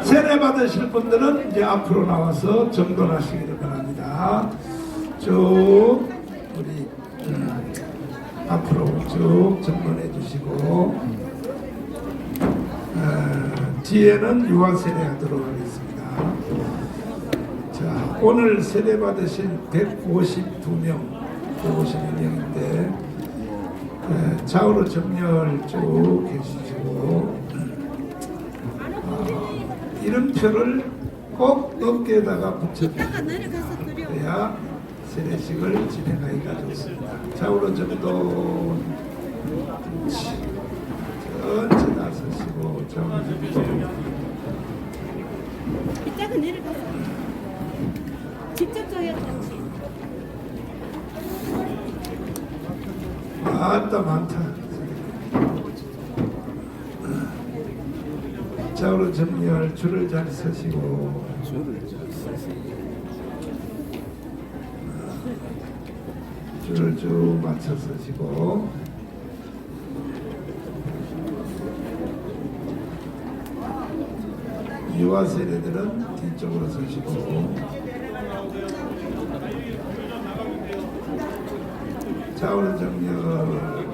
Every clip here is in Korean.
세례 받으실 분들은 이제 앞으로 나와서 정돈하시기를 바랍니다. 쭉 우리 앞으로 쭉 정돈해 주시고 뒤에는 유아 세례하도록 하겠습니다. 자, 오늘 세례 받으신 152명, 152명인데 좌우로 정렬 쭉 해주시고 이름표를 꼭 어깨에다가 붙여주십니다. 그래야 세례식을 진행하기가 좋습니다. 좌우로 정돈 천천히 나서시고 좌우로 정돈 이따가 내려가서 직접 줘야 좋지. 아따 많다. 좌우로 정렬 줄을 잘 서시고 줄을 쭉 맞춰 서시고 유아 세례들은 뒤쪽으로 서시고 좌우로 정렬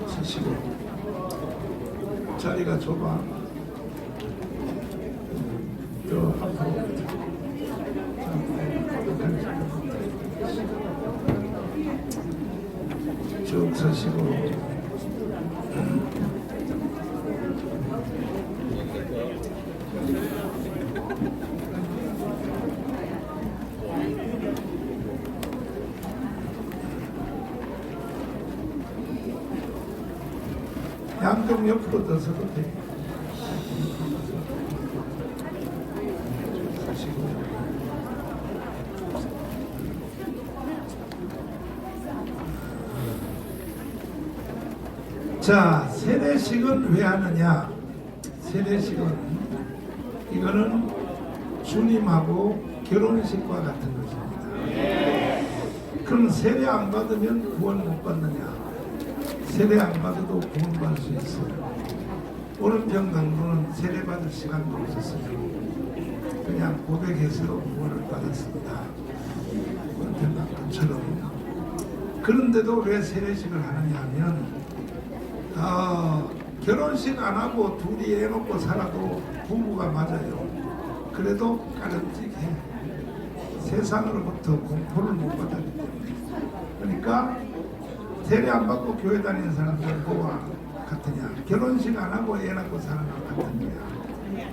서시고 자리가 좁아. 또 앞으로 쭉 서시고 양쪽 옆으로 더 서도 돼. 자, 세례식은 왜 하느냐? 세례식은 이거는 주님하고 결혼식과 같은 것입니다. 그럼 세례 안 받으면 구원 못 받느냐? 세례 안 받아도 구원 받을 수 있어요. 오른편 강도는 세례 받을 시간도 없었어요. 그냥 고백해서 구원을 받았습니다. 오른편 강도처럼. 그런데도 왜 세례식을 하느냐 하면 결혼식 안 하고 둘이 애 놓고 살아도 부부가 맞아요. 그래도 까름직해. 세상으로부터 공포를 못 받았기 때문에. 그러니까 세례 안 받고 교회 다니는 사람들은 뭐와 같으냐? 결혼식 안 하고 애 낳고 사는 것 같은 거야.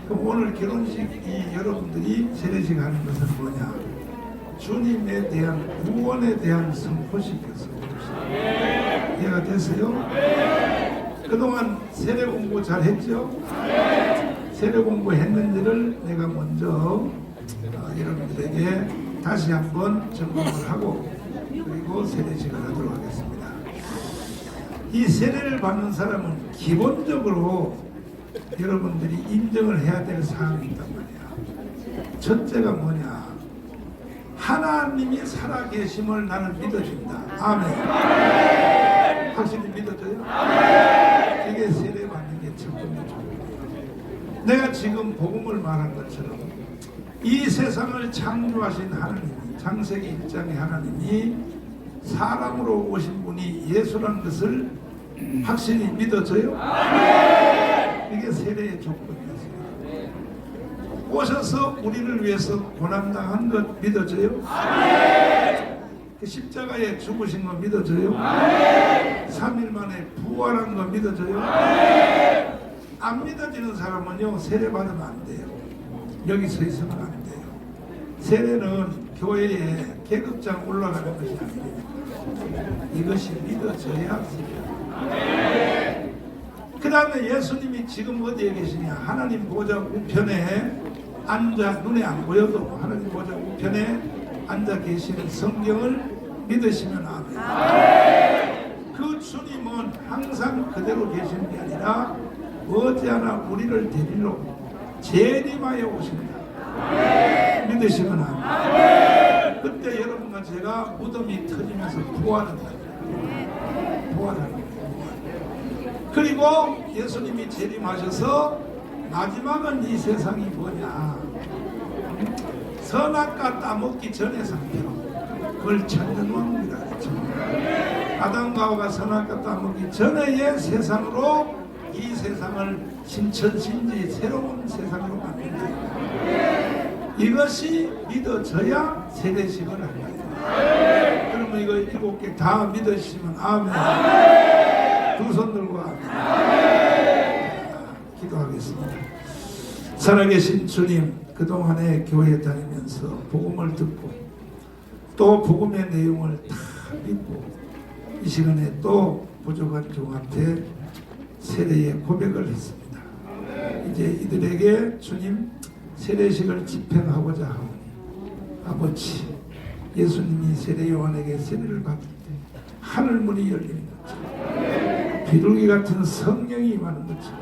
그럼 오늘 결혼식이 여러분들이 세례식 하는 것은 뭐냐? 주님에 대한 구원에 대한 선포식이었어요. 이해가 됐어요? 그동안 세례 공부 잘 했죠? 세례 공부 했는지를 내가 먼저 여러분들에게 다시 한번 점검을 하고 그리고 세례식을 하도록 하겠습니다. 이 세례를 받는 사람은 기본적으로 여러분들이 인정을 해야 될 사항이 있단 말이야. 첫째가 뭐냐? 하나님이 살아계심을 나는 믿어준다. 아멘. 확실히 믿어져요? 이게 세례 받는 게 첫 번째. 내가 지금 복음을 말한 것처럼 이 세상을 창조하신 하나님, 창세기 1장의 하나님이 사람으로 오신 분이 예수라는 것을 확실히 믿어져요? 이게 세례의 조건이었어요. 오셔서 우리를 위해서 고난당한 것 믿어져요? 그 십자가에 죽으신 거 믿어져요? 3일 만에 부활한 거 믿어져요? 안 믿어지는 사람은요 세례 받으면 안 돼요. 여기 서 있으면 안 돼요. 세례는 교회에 계급장 올라가는 것이 아닙니다. 이것이 믿어져야 그 다음에 예수님이 지금 어디에 계시냐? 하나님 보좌 우편에 앉아, 눈에 안 보여도 하나님 보좌 우편에 앉아 계시는 성경을 믿으시면 아멘. 그 주님은 항상 그대로 계시는 게 아니라 머지않아 우리를 데리러 재림하여 오십니다. 믿으시면 아멘. 그때 여러분과 제가 무덤이 터지면서 부활한다. 부활하는 거예요. 그리고 예수님이 재림하셔서 마지막은 이 세상이 뭐냐, 선악과 따먹기 전의 상태로, 그걸 천년왕국이라 했죠. 아담과 하와가 선악과 따먹기 전의 세상으로 이 세상을 신천신지 새로운 세상으로 만든다. 이것이 믿어져야 세례식을 한 거예요. 그러면 이거 7개 다 믿으시면 아멘. 두 손 들고 아멘. 기도하겠습니다. 살아계신 주님, 그동안에 교회 다니면서 복음을 듣고 또 복음의 내용을 다 믿고 이 시간에 또 부족한 종한테 세례의 고백을 했습니다. 이제 이들에게 주님 세례식을 집행하고자 하오니 아버지, 예수님이 세례 요한에게 세례를 받을 때 하늘문이 열리는 것처럼 비둘기 같은 성령이 임하는 것처럼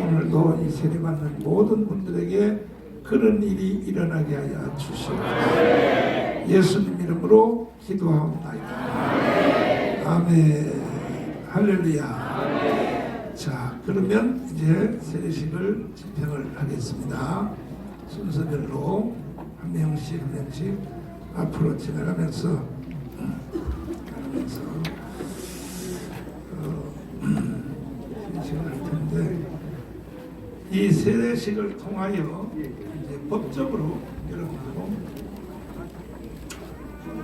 오늘도 이 세례받는 모든 분들에게 그런 일이 일어나게 하여 주시옵소서. 예수님 이름으로 기도하옵나이다. 아멘. 할렐루야. 자, 그러면 이제 세례식을 집행을 하겠습니다. 순서별로 한 명씩 앞으로 지나가면서 세례식을 할 텐데, 이 세례식을 통하여 이제 법적으로 여러분하고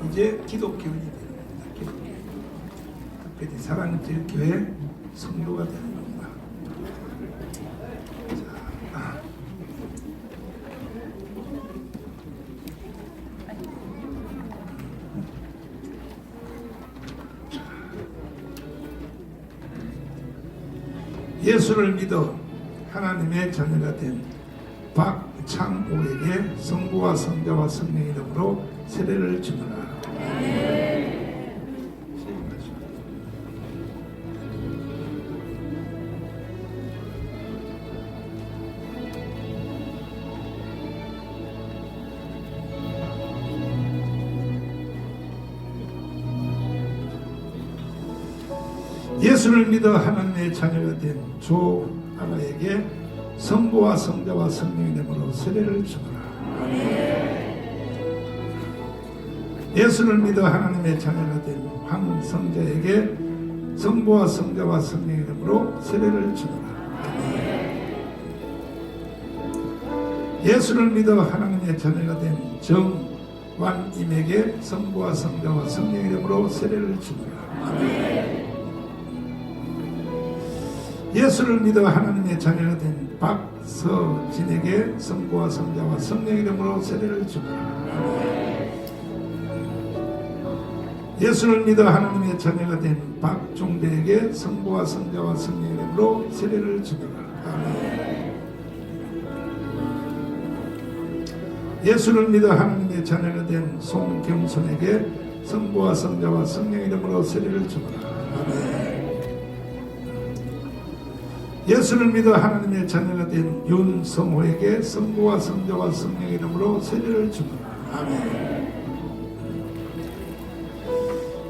이제 기독교인이 되는 겁니다. 기독교. 특별히 사랑제일교회 성도가 되는 겁니다. 자, 예수를 믿어 하나님의 자녀가 된 박창호에게 성부와 성자와 성령 이름으로 세례를 주노라. 예수를 믿어 하나님의 자녀가 된 조아라에게 성부와 성자와 성령 이름으로 세례를 주노라. 예수를 믿어 하나님의 자녀가 된 황성자에게 성부와 성자와 성령 이름으로 세례를 주노라. 예수를 믿어 하나님의 자녀가 된 정완임에게 성부와 성자와 성령 이름으로 세례를 주노라. 예수를 믿어 하나님의 자녀가 된 박서진에게 성부와 성자와 성령 이름으로 세례를 주노라. 예수를 믿어 하나님의 자녀가 된 박종대에게 성부와 성자와 성령 이름으로 세례를 주노라. 예수를 믿어 하나님의 자녀가 된 송경선에게 성부와 성자와 성령 이름으로 세례를 주노라. 예수를 믿어 하나님의 자녀가 된 윤성호에게 성부와 성자와 성령 이름으로 세례를 주노라. 아멘.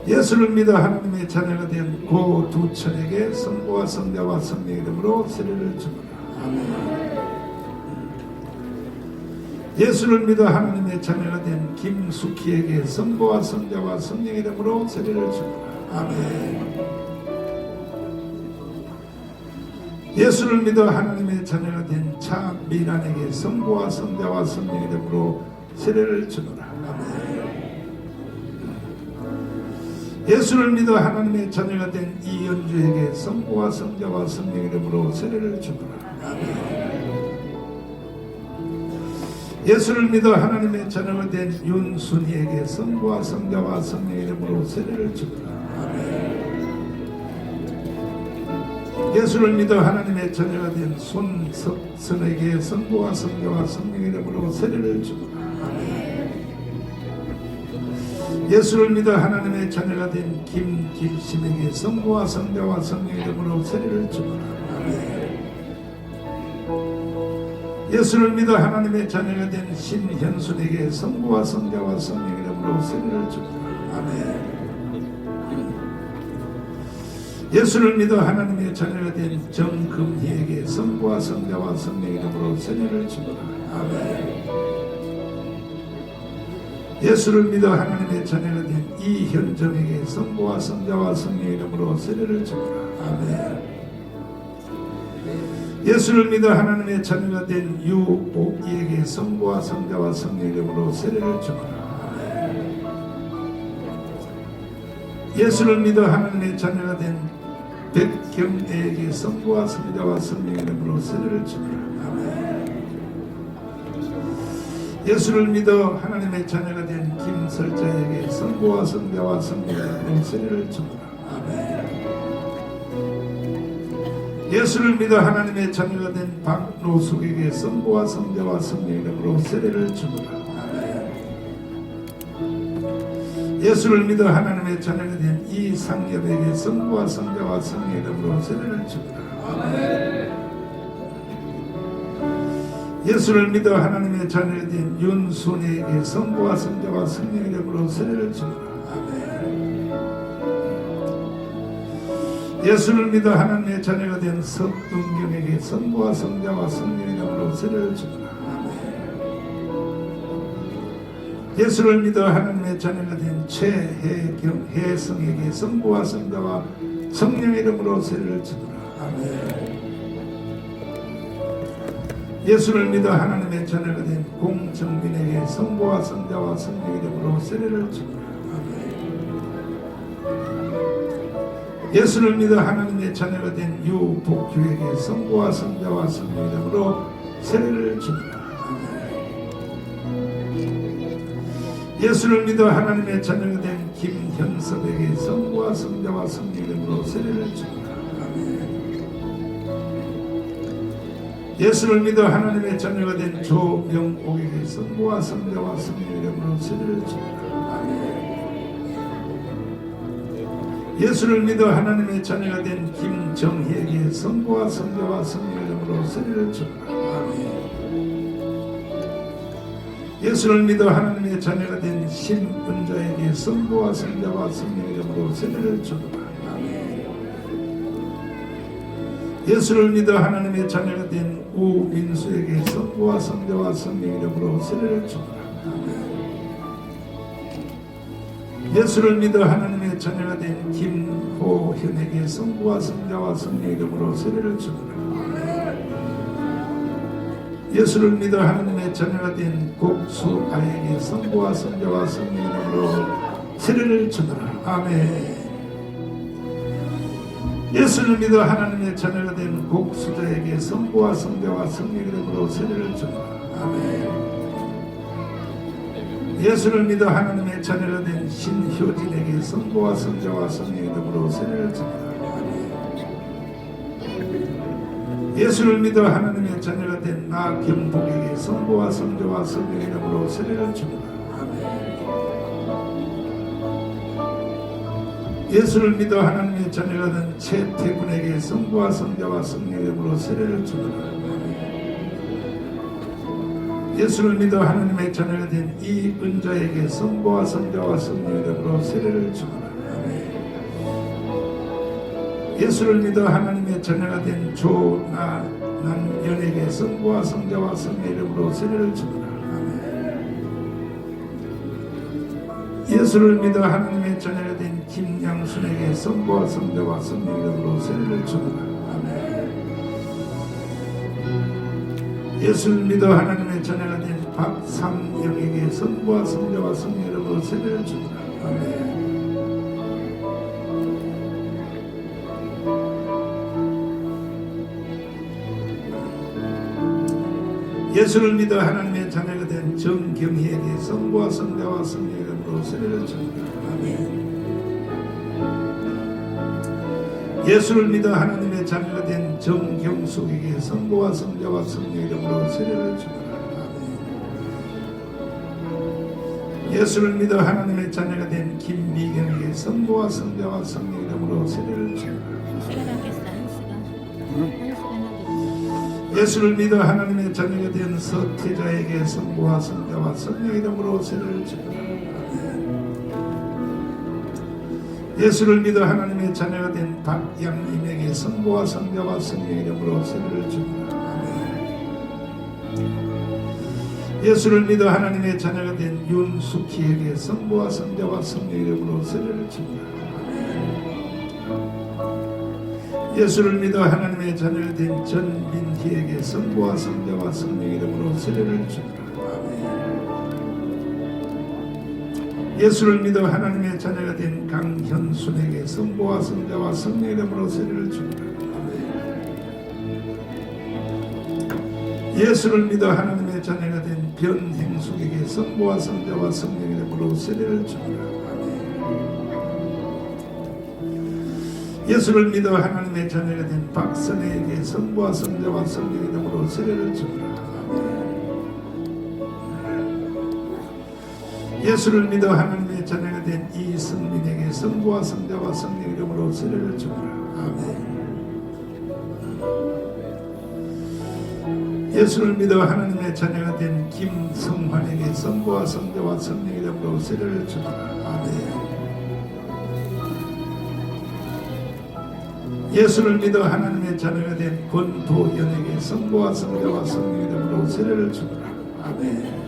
예수를 믿어 하나님의 자녀가 된 고두천에게 성부와 성자와 성령 이름으로 세례를 주노라. 아멘. 예수를 믿어 하나님의 자녀가 된 김숙희에게 성부와 성자와 성령 이름으로 세례를 주노라. 아멘. 예수를 믿어 하나님의 자녀가 된 차미란에게 성부와 성자와 성령 이름으로 세례를 주노라. 아멘. 예수를 믿어 하나님의 자녀가 된 이연주에게 성부와 성자와 성령 이름으로 세례를 주노라. 아멘. 예수를 믿어 하나님의 자녀가 된 윤순이에게 성부와 성자와 성령 이름으로 세례를 주노라. 아멘. 예수를 믿어 하나님의 자녀가 된 손석선에게 성부와 성자와 성령 이름으로 세례를 주노라. 아멘. 예수를 믿어 하나님의 자녀가 된 김길심에게 성부와 성자와 성령 이름으로 세례를 주노라. 아멘. 예수를 믿어 하나님의 자녀가 된 신현순에게 성부와 성자와 성령 이름으로 세례를 줍니다. 아멘. 예수를 믿어 하나님의 자녀가 된 정금희에게 성부와 성자와 성령 이름으로 세례를 줍니다. 아멘. 예수를 믿어 하나님의 자녀가 된 이현정에게 성부와 성자와 성령 이름으로 세례를 줍니다. 아멘. 예수를 믿어 하나님의 자녀가 된 유옥이에게 성부와 성자와 성령 이름으로 세례를 줍니다. 아멘. 예수를 믿어 하나님의 자녀가 된 백경애에게 성부와 성자와 성령 이름으로 세례를 줍니다. 아멘. 예수를 믿어 하나님의 자녀가 된 김설자에게 성부와 성자와 성령 이름으로 세례를 줍니다. 아멘. 예수를 믿어 하나님의 자녀가 된 박노숙에게 성부와 성자와 성령 이름으로 세례를 줍니다. 아멘. 예수를 믿어 하나님의 자녀가 된 이상엽에게 성부와 성자와 성령 이름으로 세례를 줍니다. 아멘. 예수를 믿어 하나님의 자녀가 된 윤순이에게 성부와 성자와 성령 이름으로 세례를 줍니다. 아멘. 예수를 믿어 하나님의 자녀가 된 석은경에게 성부와 성자와 성령 이름으로 세례를 줍니다. 아멘. 예수를 믿어 하나님의 자녀가 된 최혜성에게 성부와 성자와 성령 이름으로 세례를 줍니다. 아멘. 예수를 믿어 하나님의 자녀가 된 공정민에게 성부와 성자와 성령 이름으로 세례를 줍니다. 예수를 믿어 하나님의 자녀가 된 유복규에게 성부와 성자와 성령 이름으로 세례를 줍니다. 예수를 믿어 하나님의 자녀가 된 김현섭에게 성부와 성자와 성령 이름으로 세례를 줍니다. 예수를 믿어 하나님의 자녀가 된 조명옥에게 성부와 성자와 성령 이름으로 세례를 줍니다. 예수를 믿어 하나님의 자녀가 된 김정희에게 성부와 성자와 성령 이름으로 세례를 줍니다. 아멘. 예수를 믿어 하나님의 자녀가 된 신은자에게 성부와 성자와 성령 이름으로 세례를 줍니다. 아멘. 예수를 믿어 하나님의 자녀가 된 우민수에게 성부와 성자와 성령 이름으로 세례를 줍니다. 아멘. 예수를 믿어 하나님의 자녀가 된 김호현에게 성부와 성자와 성령 이름으로 세례를 줍니다. 예수를 믿어 하나님의 자녀가 된 곡수아에게 성부와 성자와 성령 이름으로 세례를 줍니다. 아멘. 예수를 믿어 하나님의 자녀가 된 곡수자에게 성부와 성자와 성령 이름으로 세례를 줍니다. 아멘. 예수를 믿어 하나님의 자녀가 된 신효진에게 성부와 성자와 성령 이름으로 세례를 줍니다. 예수를 믿어 하나님의 자녀가 된 나경복에게 성부와 성자와 성령 이름으로 세례를 줍니다. 예수를 믿어 하나님의 자녀가 된 최태군에게 성부와 성자와 성령 이름으로 세례를 줍니다. 예수를 믿어 하나님의 자녀가 된 이은자에게 성부와 성자와 성령 이름으로 세례를 줍니다. 예수를 믿어 하나님의 자녀가 된 조난연에게 성부와 성자와 성령 이름으로 세례를 줍니다. 예수를 믿어 하나님의 자녀가 된 김양순에게 성부와 성자와 성령 이름으로 세례를 줍니다. 예수를 믿어 하나님의 자녀가 된 박상영에게 성부와 성자와 성령 이름으로 세례를 줍니다. 아멘. 예수를 믿어 하나님의 자녀가 된 정경희에게 성부와 성자와 성령 이름으로 세례를 줍니다. 아멘. 예수를 믿어 하나님의 자녀가 된 정경숙에게 성부와 성자와 성령 이름으로 세례를 줍니다. 아멘. 예수를 믿어 하나님의 자녀가 된 김미경에게 성부와 성자와 성령 이름으로 세례를 줍니다. 예수를 믿어 하나님의 자녀가 된 서태자에게 성부와 성자와 성령 이름으로 세례를 주노라. 예수를 믿어 하나님의 자녀가 된 박양임에게 성부와 성자와 성령 이름으로 세례를 주노라. 예수를 믿어 하나님의 자녀가 된 윤숙희에게 성부와 성자와 성령 이름으로 세례를 주노라. 예수를 믿어 하나님의 자녀가 된 전민희에게 성부와 성자와 성령 이름으로 세례를 주노라. 예수를 믿어 하나님의 자녀가 된 강현순에게 성부와 성자와 성령 이름으로 세례를 주노라. 예수를 믿어 하나님의 자녀가 된 변행숙에게 성부와 성자와 성령 이름으로 세례를 주노라. 예수를 믿어 하나님의 자녀가 된 박선혜에게 성부와 성자와 성령 이름으로 세례를 주노라. 예수를 믿어 하나님의 자녀가 된 이승민에게 성부와 성자와 성령 이름으로 세례를 주노라. 아멘. 예수를 믿어 하나님의 자녀가 된 김성환에게 성부와 성자와 성령 이름으로 세례를 주노라. 아멘. 예수를 믿어 하나님의 자녀가 된 권도연에게 성부와 성자와 성령 이름으로 세례를 주노라. 아멘.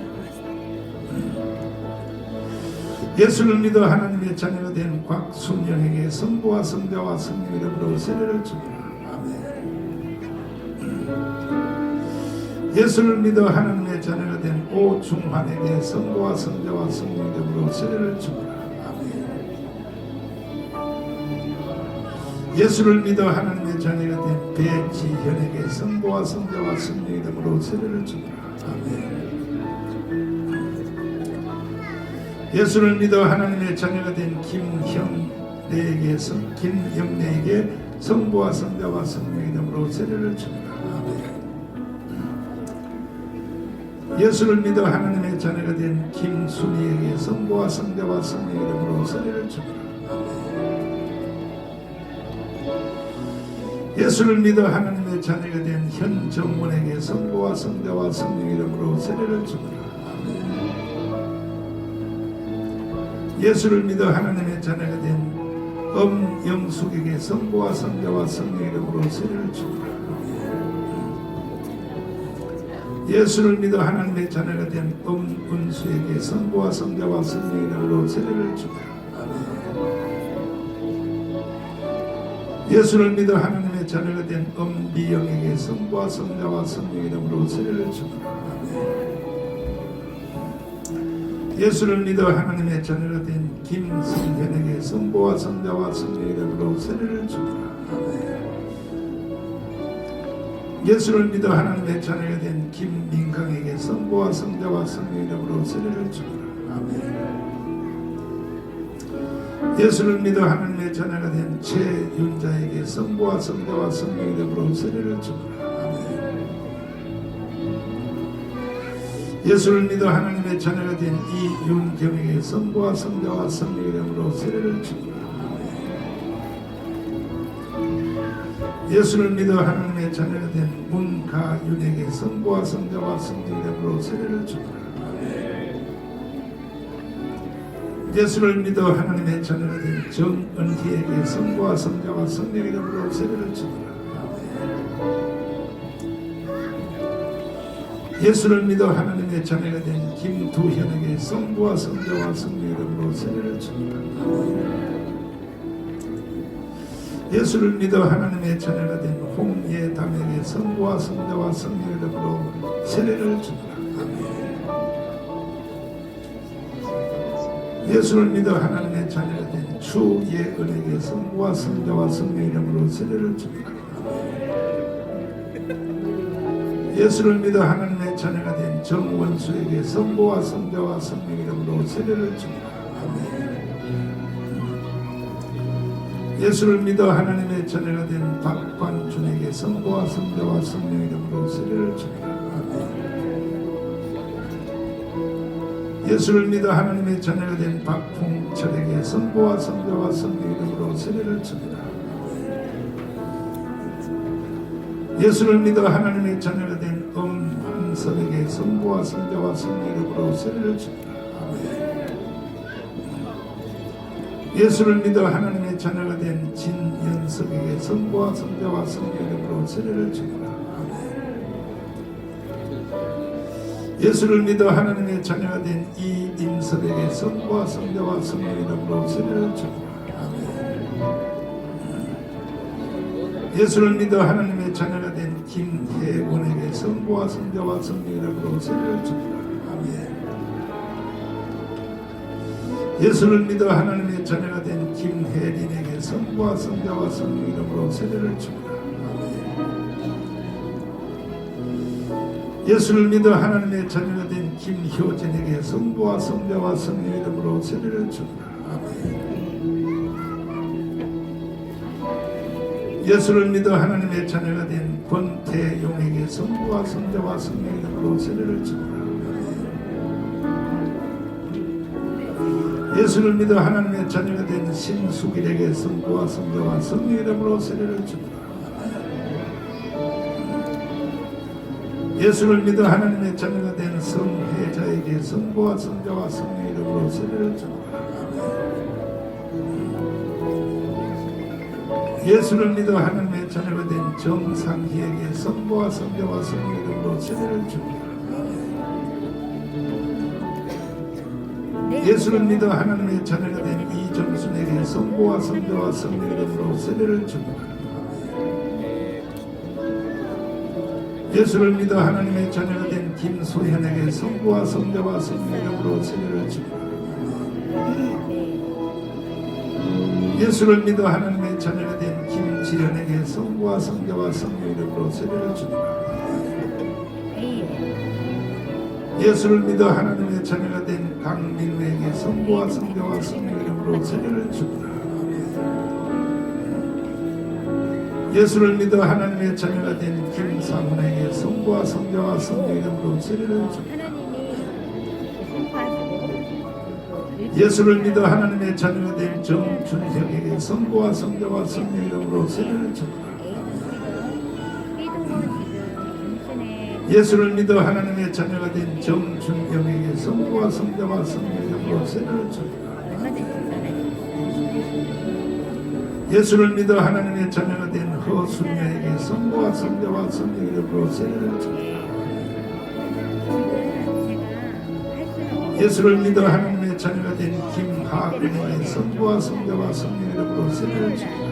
예수를 믿어 하나님의 자녀가 된 곽순영에게 성부와 성자와 성령 이름으로 세례를 주노라. 예수를 믿어 하나님의 자녀가 된 오중환에게 성부와 성자와 성령 이름으로 세례를 주노라. 예수를 믿어 하나님의 자녀가 된 배지현에게 성부와 성자와 성령 이름으로 세례를 주노라. 아멘. 예수를 믿어 하나님의 자녀가 된 김영래에게 성부와 성자와 성령 이름으로 세례를 주노라. 아멘. 예수를 믿어 하나님의 자녀가 된 김순희에게 성부와 성자와 성령 이름으로 세례를 주노라. 예수를 믿어 하나님의 자녀가 된 현정원에게 성부와 성자와 성령 이름으로 세례를 주노라. 예수를 믿어 하나님의 자녀가 된 엄영숙에게 성부와 성자와 성령 이름으로 세례를 주노라. 예수를 믿어 하나님의 자녀가 된 엄은수에게 성부와 성자와 성령 이름으로 세례를 주노라. 예수를 믿어 하나님의 자녀가 된 엄미영에게 성부와 성자와 성령 이름으로 세례를 주노라. 예수를 믿어 하나님의 자녀가 된 김성현에게 성부와 성자와 성령 이름으로 세례를 주노라. 예수를 믿어 하나님의 자녀가 된 김민강에게 성부와 성자와 성령 이름으로 세례를 주노라. 아멘. 예수를 믿어 하나님의 자녀가 된 최윤자에게 성부와 성자와 성령 이름으로 세례를 주노라. 아멘. 예수를 믿어 하나님의 자녀가 된 이윤경에게 성부와 성자와 성령 이름으로 세례를 주노라. 아멘. 예수를 믿어 하나님의 자녀가 된 문가윤에게 성부와 성자와 성령 이름으로 세례를 주노라. 예수를 믿어 하나님의 자녀가 된 정은희에게 성부와 성자와 성령 이름으로 세례를 주노라. 예수를 믿어 하나님의 자녀가 된 김두현에게 성부와 성자와 성령 이름으로 세례를 주노라. 예수를 믿어 하나님의 자녀가 된 홍예담에게 성부와 성자와 성령 이름으로 세례를 주노라. 예수를 믿어 하나님의 자녀가 된 추예은에게 성부와 성자와 성령 이름으로 세례를 주노라. 예수를 믿어 하나님의 자녀가 된 정원수에게 성부와 성자와 성령 이름으로 세례를 주노라. 예수를 믿어 하나님의 자녀가 된 박관준에게 성부와 성자와 성령 이름으로 세례를 주노라. 예수를 믿어 하나님의 자녀가 된 박풍철에게 성부와 성자와 성령 이름으로 세례를 주노라. 예수를 믿어 하나님의 자녀가 된 엄한섭에게 성부와 성자와 성령 이름으로 세례를 줍니다. 예수를 믿어 하나님의 자녀가 된 진연석에게 성부와 성자와 성령 이름으로 세례를 줍니다. 예수를 믿어 하나님의 자녀가 된 이임섭에게 성부와 성자와 성령 이름으로 세례를 줍니다. 예수를 믿어 하나님의 자녀가 된 김혜원에게 성부와 성자와 성령 이름으로 세례를 줍니다. 예수를 믿어 하나님의 자녀가 된 김혜린에게 성부와 성자와 성령 이름으로 세례를 줍니다. 예수를 믿어 하나님의 자녀가 된 김효진에게 성부와 성자와 성령 이름으로 세례를 줍니다. 예수를 믿어 하나님의 자녀가 된 권태용에게 성부와 성자와 성령 이름으로 세례를 줍니다. 예수를 믿어 하나님의 자녀가 된 신수길에게 성부와 성자와 성령 이름으로 세례를 줍니다. 예수를 믿어 하나님의 자녀가 된 성혜자에게 성부와 성자와 성령 이름으로 세례를 줍니다. 예수를 믿어 하나님의 자녀가 된 정상희에게 성부와 성자와 성령 이름으로 세례를 줍니다. 예수를 믿어 하나님의 자녀가 된 이정순에게 성부와 성자와 성령 이름으로 세례를 줍니다. 예수를 믿어 하나님의 자녀가 된 김소현에게 성부와 성자와 성령 이름으로 세례를 줍니다. 예수를 믿어 하나님의 자녀가 된 김지현에게 성부와 성자와 성령 이름으로 세례를 줍니다. 예수를 믿어 하나님의 자녀가 된 강민우에게 성부와 성자와 성령 이름으로 세례를 줍니다. 예수를 믿어 하나님의 자녀가 된 김상훈에게 성부와 성자와 성령 이름으로 세례를 줍니다. 예수를 믿어 하나님의 자녀가 된 정준혁에게 성부와 성자와 성령 이름으로 세례를 줍니다. 예수를 믿어 하나님의 자녀가 된 정준영에게 성부와 성자와 성령 이름으로 세례를 줍니다. 예수를 믿어 하나님의 자녀가 된 허순여에게 성부와 성자와 성령 이름으로 세례를 줍니다. 예수를 믿어 하나님의 자녀가 된 김하근에게 성부와 성자와 성령 이름으로 세례를 줍니다.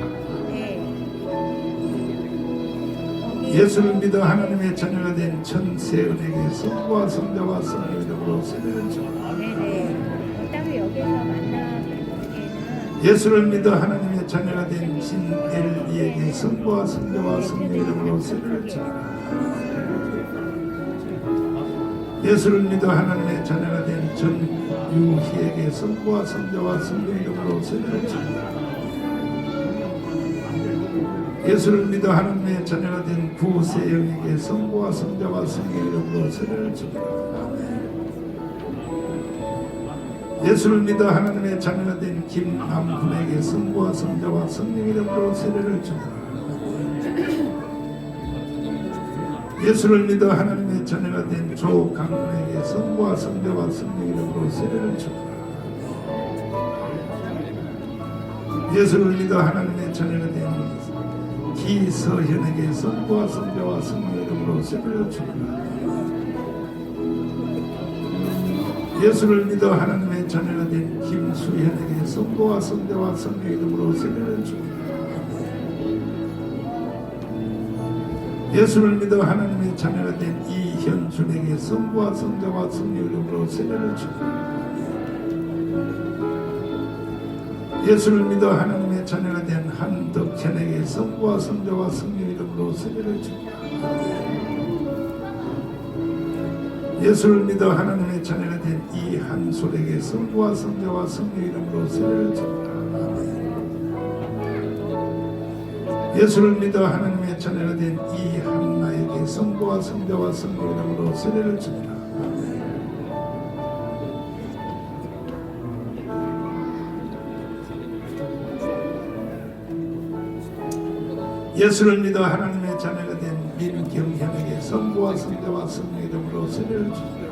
예수를 믿어 하나님의 자녀가 된 천세은에게 성부와 성자와 성령 이름으로 세례를 줍니다. 예수를 믿어 하나님의 자녀가 된 진엘리에게 성부와 성자와 성령 이름으로 세례를 줍니다. 예수를 믿어 하나님의 자녀가 된 전유희에게 성부와 성자와 성령 이름으로 세례를 줍니다. 예수를 믿어 하나님의 자녀가 된 구세영에게 성부와 성자와 성령 이름으로 세례를 줍니다. 예수를 믿어 하나님의 자녀가 된 김남훈에게 성부와 성자와 성령 이름으로 세례를 줍니다. 예수를 믿어 하나님의 자녀가 된 조강훈에게 성부와 성자와 성령 이름으로 세례를 줍니다. 예수를 믿어 하나님의 자녀가 된 기서현에게 성부와 성자와 성령 이름으로 세례를 줍니다. 예수를 믿어 하나님의 자녀가 된 김수현에게 성부와 성자와 성령 이름으로 세례를 줍니다. 예수를 믿어 하나님의 자녀가 된 이현준에게 성부와 성자와 성령 이름으로 세례를 줍니다. 예수를 믿어 하나님의 자녀가 된 한덕현에게 성부와 성자와 성령 이름으로 세례를 줍니다. 예수를 믿어 하나님의 자녀가 된 이한솔에게 성부와 성자와 성령 이름으로 세례를 줍니다. 예수를 믿어 하나님의 자녀가 된 이한나에게 성부와 성자와 성령 이름으로 세례를 줍니다. 예수를 믿어 하나님의 자녀가 된 김경현에게 성부와 성자와 성령 이름으로 세례를 주노라.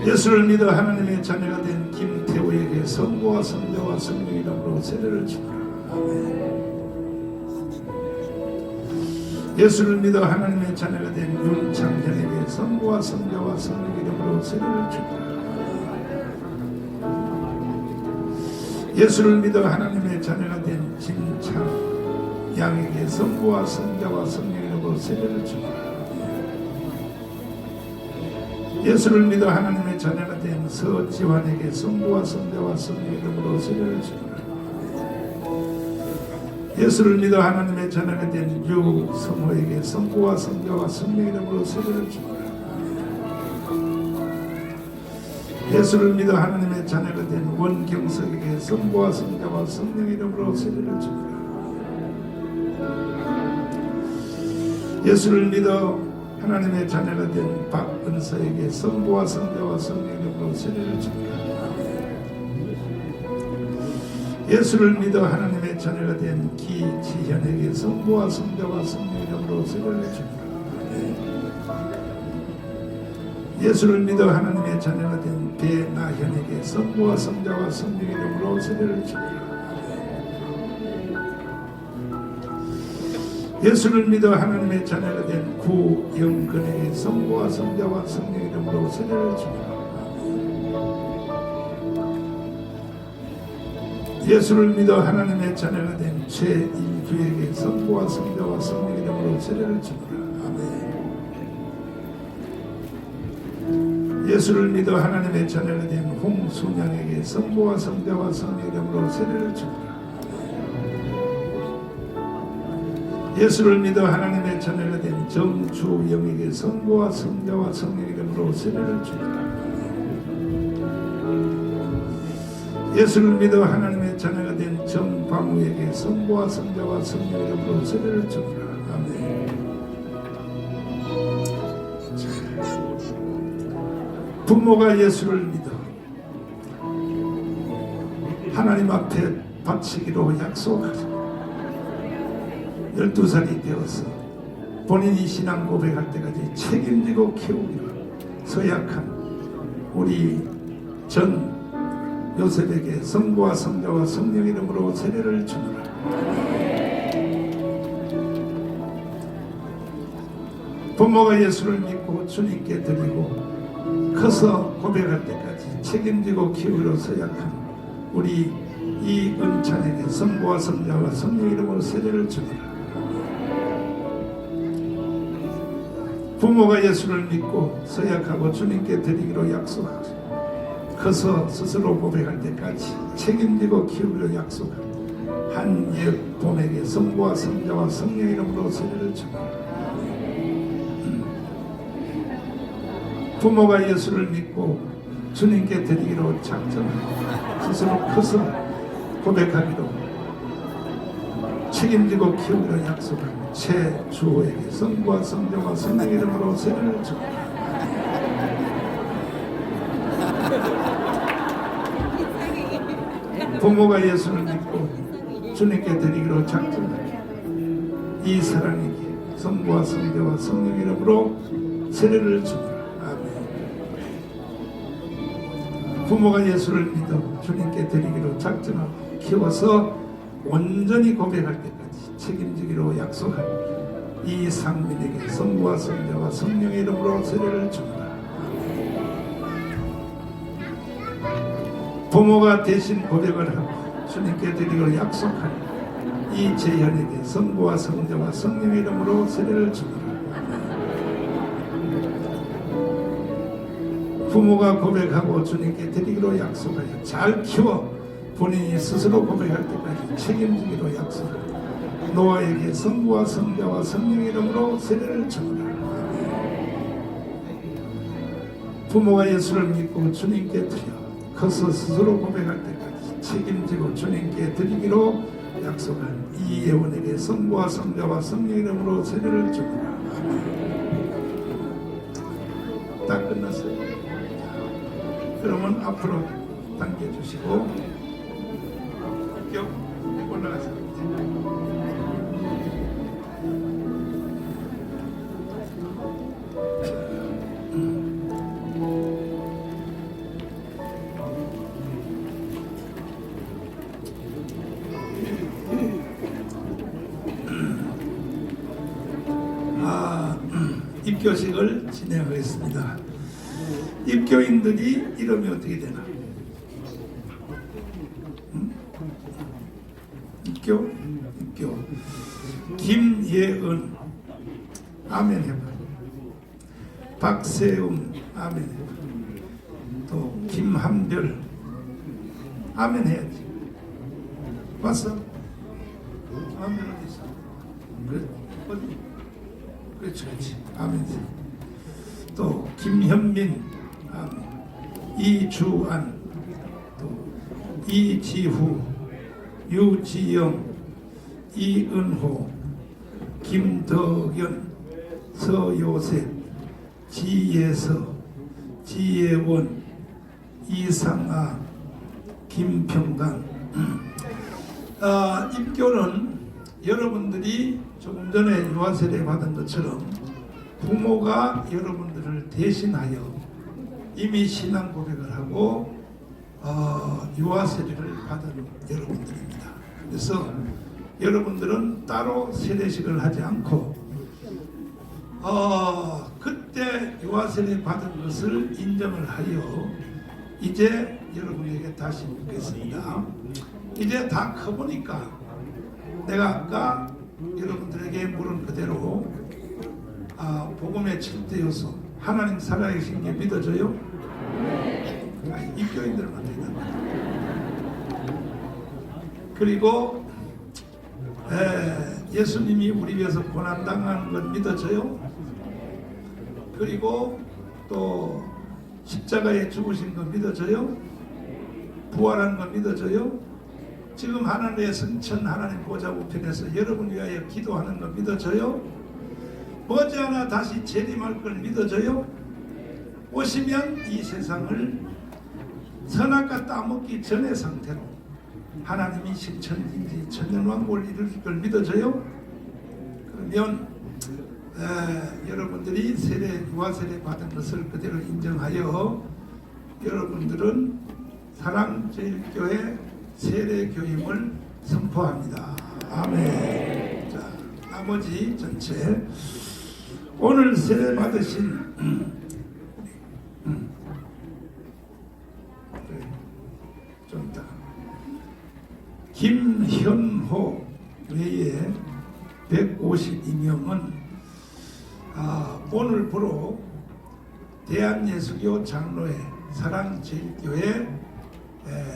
예수를 믿어 하나님의 자녀가 된 김태우에게 성부와 성자와 성령 이름으로 세례를 주노라. 예수를 믿어 하나님의 자녀가 된 윤창현에게 성부와 성자와 성령 이름으로 세례를 주노라. 예수를 믿어 하나님의 자녀가 된 진창양에게 성부와 성자와 성령 이름으로 세례를 주노라. 예수를 믿어 하나님의 자녀가 된 서지환에게 성부와 성자와 성령 이름으로 세례를 주노라. 예수를 믿어 하나님의 자녀가 된 유성호에게 성부와 성자와 성령 이름으로 세례를 주노라. 예수를 믿어 하나님의 자녀가 된 원경석에게 성부와 성자와 성령 이름으로 세례를 주노라. 예수를 믿어 하나님의 자녀가 된 박은서에게 성부와 성자와 성령 이름으로 세례를 주노라. 예수를 믿어 하나님의 자녀가 된 기지현에게 성부와 성자와 성령 이름으로 세례를 주노라. 예수를 믿어 하나님의 자녀가 된 배나현에게 성부와 성자와 성령 이름으로 세례를 주노라. 예수를 믿어 하나님의 자녀가 된 구영근에게 성부와 성자와 성령 이름으로 세례를 주노라. 예수를 믿어 하나님의 자녀가 된 최일규에게 성부와 성자와 성령 이름으로 세례를 주노라. 아멘. 예수를 믿어 하나님의 자녀가 된 홍순양에게 성부와 성자와 성령 이름으로 세례를 주노라. 예수를 믿어 하나님의 자녀가 된 정주영에게 성부와 성자와 성령 이름으로 세례를 주노라. 예수를 믿어 하나님의 자녀가 된 정방우에게 성부와 성자와 성령 이름으로 세례를 주노라. 아멘. 부모가 예수를 믿어 하나님 앞에 바치기로 약속하자. 12살이 되어서 본인이 신앙 고백할 때까지 책임지고 키우기로 서약한 우리 전 요셉에게 성부와 성자와 성령 이름으로 세례를 주노라. 부모가 예수를 믿고 주님께 드리고 커서 고백할 때까지 책임지고 키우기로 서약한 우리 이은찬에게 성부와 성자와 성령 이름으로 세례를 주노라. 부모가 예수를 믿고 서약하고 주님께 드리기로 약속하고 커서 스스로 고백할 때까지 책임지고 키우기로 약속한 한예돈에게 성부와 성자와 성령 이름으로 세례를 주노라. 부모가 예수를 믿고 주님께 드리기로 작정하고 스스로 커서 고백하기로 책임지고 키우기로 약속한 최주호에게 성부와 성자와 성령 이름으로 세례를 주노라. 부모가 예수를 믿고 주님께 드리기로 작정한 이사랑에게 성부와 성자와 성령 이름으로 세례를 주노라. 아멘. 부모가 예수를 믿어 주님께 드리기로 작정하고 키워서 온전히 고백할 때까지 책임지기로 약속한 이상민에게 성부와 성자와 성령의 이름으로 세례를 주노라. 부모가 대신 고백을 하고 주님께 드리기로 약속한 이재현에게 성부와 성자와 성령의 이름으로 세례를 주노라. 부모가 고백하고 주님께 드리기로 약속하여 잘 키워 본인이 스스로 고백할 때까지 책임지기로 약속한 노아에게 성부와 성자와 성령의 이름으로 세례를 주노라. 부모가 예수를 믿고 주님께 드려 커서 스스로 고백할 때까지 책임지고 주님께 드리기로 약속한 이예원에게 성부와 성자와 성령 이름으로 세례를 주노라. 다 끝났어요. 그러면 앞으로 당겨주시고 쭉 올라가세요. 입교식을 진행하겠습니다. 입교인들이 이름이 어떻게 되나? 입교. 김예은, 아멘 해봐. 박세움, 아멘 해봐. 또 김한별, 아멘 해야지. 왔어? 아멘 어디 있어? 그래, 어디? 그렇지. 아멘. 또 김현민, 아멘. 이주안, 또 이지후, 유지영, 이은호, 김덕연, 서요셉, 지예서, 지예원, 이상아, 김평강. 입교는 여러분들이 조금 전에 유아세례 받은 것처럼 부모가 여러분들을 대신하여 이미 신앙 고백을 하고 유아세례를 받은 여러분들입니다. 그래서 여러분들은 따로 세례식을 하지 않고 그때 유아세례 받은 것을 인정을 하여 이제 여러분에게 다시 묻겠습니다. 이제 다 커보니까 내가 아까 여러분들에게 물은 그대로 복음의 7대 요소 하나님 살아계신 게 믿어져요? 입교인들만 된다. 그리고 예수님이 우리 위해서 고난당하는 건 믿어져요? 그리고 또 십자가에 죽으신 건 믿어져요? 부활하는 건 믿어져요? 지금 하나님의 승천 하나님 보좌 우편에서 여러분 위하여 기도하는 건 믿어져요? 머지않아 다시 재림할 걸 믿어져요? 오시면 이 세상을 선악과 따먹기 전의 상태로 하나님이 신천지 천년왕국을 이루실 걸 믿어져요? 그러면 여러분들이 유아세례 받은 것을 그대로 인정하여 여러분들은 사랑제일교회 세례교임을 선포합니다. 아멘. 자, 나머지 전체 오늘 세례 받으신 좀 이따 김현호 외에 152명은 오늘부로 대한예수교 장로회 사랑제일교회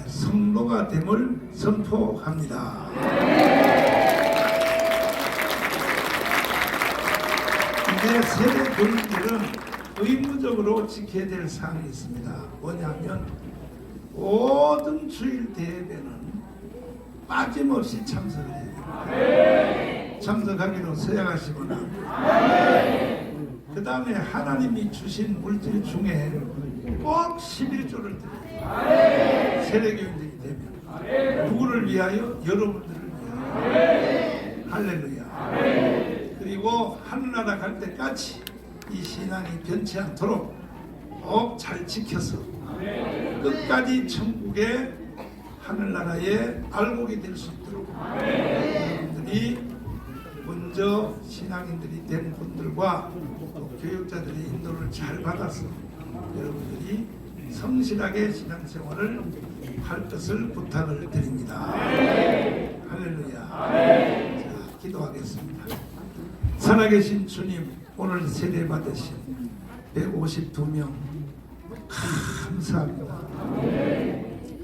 성도가 됨을 선포합니다. 이제 세례교인들은 의무적으로 지켜야 될 사항이 있습니다. 뭐냐면 모든 주일 대회는 빠짐없이 참석해야 돼요. 참석하기로 서약하시거나 그 다음에 하나님이 주신 물질 중에 꼭 11조를 드려요. 세례교인들이 되면 누구를 위하여? 여러분들을 위하여. 할렐루야. 그리고 하늘나라 갈 때까지 이 신앙이 변치 않도록 꼭 잘 지켜서 끝까지 천국의 하늘나라의 알곡이 될 수 있도록 여러분들이 먼저 신앙인들이 된 분들과 교육자들의 인도를 잘 받아서 여러분들이 성실하게 신앙생활을 할 것을 부탁을 드립니다. 할렐루야. 자, 기도하겠습니다. 살아계신 주님, 오늘 세례 받으신 152명 감사합니다.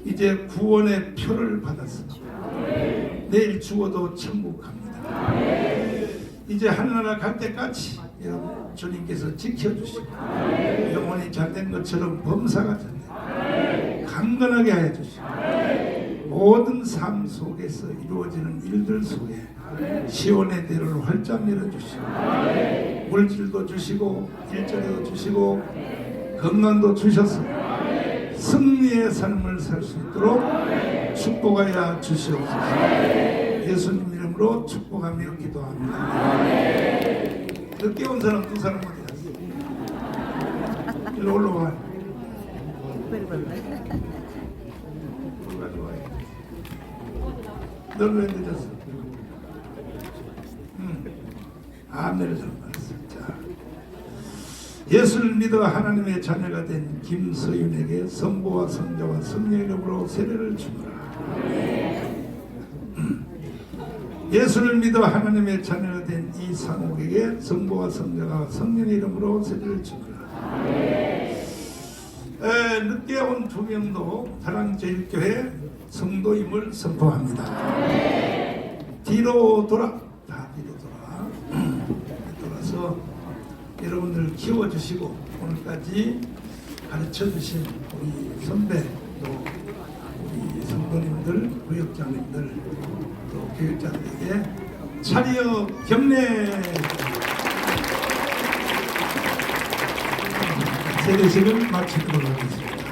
이제 구원의 표를 받았습니다. 내일 죽어도 천국 갑니다. 이제 하늘나라 갈 때까지 여러분 주님께서 지켜주시고 영혼이 잘된 것처럼 범사가 잘되고 강건하게 하여 주시고 모든 삶 속에서 이루어지는 일들 속에 시온의 대로를 활짝 열어주시고 물질도 주시고 일자리도 주시고 건강도 주셔서 승리의 삶을 살 수 있도록 축복하여 주시옵소서. 예수님 이름으로 축복하며 기도합니다. 늦게 온 사람 두 사람 어디 갔어? 일로 올라와. 너는 왜 늦었어? 안내를 좀 받았어. 자, 예수를 믿어 하나님의 자녀가 된 김서윤에게 성부와 성자와 성령의 이름으로 세례를 주노라. 예수를 믿어 하나님의 자녀가 된 이상욱에게 성부와 성자가 성령의 이름으로 세례를 주노라. 늦게 온 두 명도 사랑제일교회 성도임을 선포합니다. 뒤로 돌아, 돌아서 여러분들 키워주시고 오늘까지 가르쳐주신 우리 선배, 또 우리 성도님들, 구역장님들, 또 교육자들에게 차려 경례 세례식을 마치도록 하겠습니다.